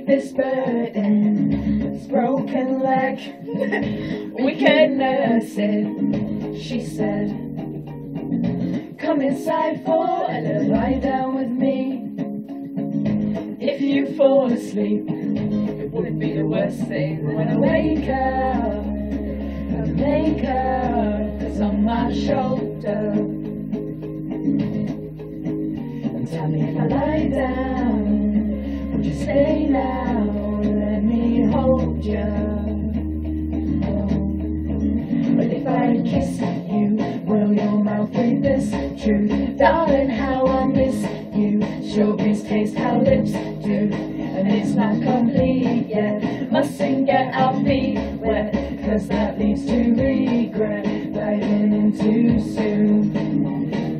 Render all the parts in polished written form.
take this burden, this broken leg. We can nurse it, she said. Come inside for a little lie down with me. If you fall asleep, it wouldn't be the worst thing when I wake up and makeup's on my shoulder. And tell me if I lie down, would you stay now? Let me hold you. But if I kiss you, will your mouth read this truth? Darling, how I miss you. Strawberries taste how lips do, and it's not complete yet. Mustn't get our feet wet, cause that leads to regret. Diving in too soon,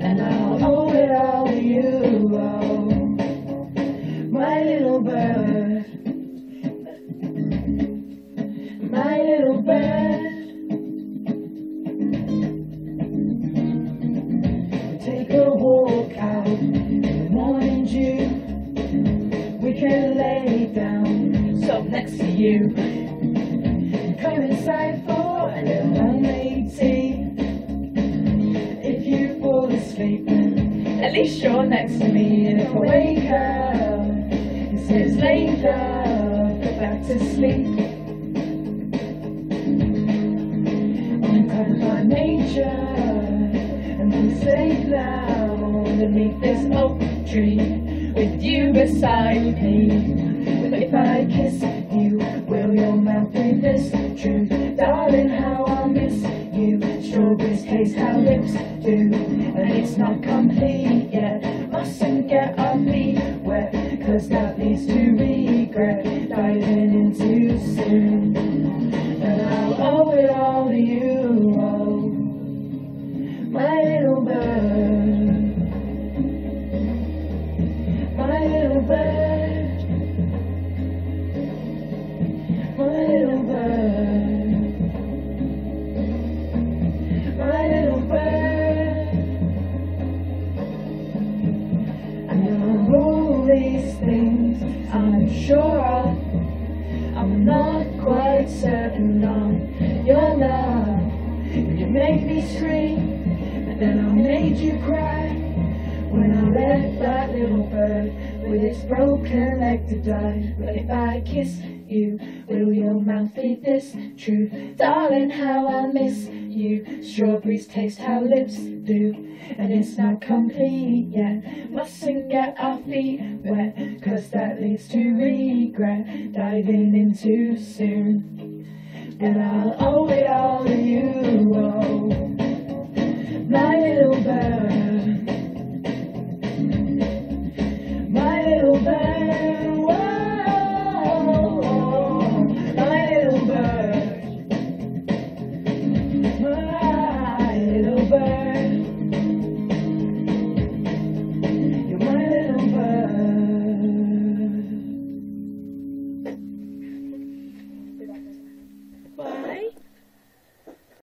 and I'll owe it all to you. Oh, my little bird, my little bird. Take a walk out in the morning dew. We can lay down, so next to you. Come inside for a little homemade tea. If you fall asleep, at least you're next to me. And if I wake up, it says late love, go back to sleep. I'm covered by nature, and we stay loud underneath this oak tree, with you beside me. But if I kiss you, will your mouth read this truth? Darling, how I miss you. Strawberries taste how lips do, and it's not complete yet. Mustn't get our feet wet, cause that leads to regret. Diving in too soon, and I'll owe it all to you. Oh, my little bird, my little bird, my little bird, my little bird. And there are all these things I'm sure of. I'm not quite certain on your love. You made me scream, and then I made you cry, when I left that little bird with its broken leg to die. But if I kiss you, will your mouth read this truth? Darling, how I miss you. Strawberries taste how lips do, and it's not complete yet. Mustn't get our feet wet, cause that leads to regret. Diving in too soon, and I'll owe it all to you. Oh, my little bird.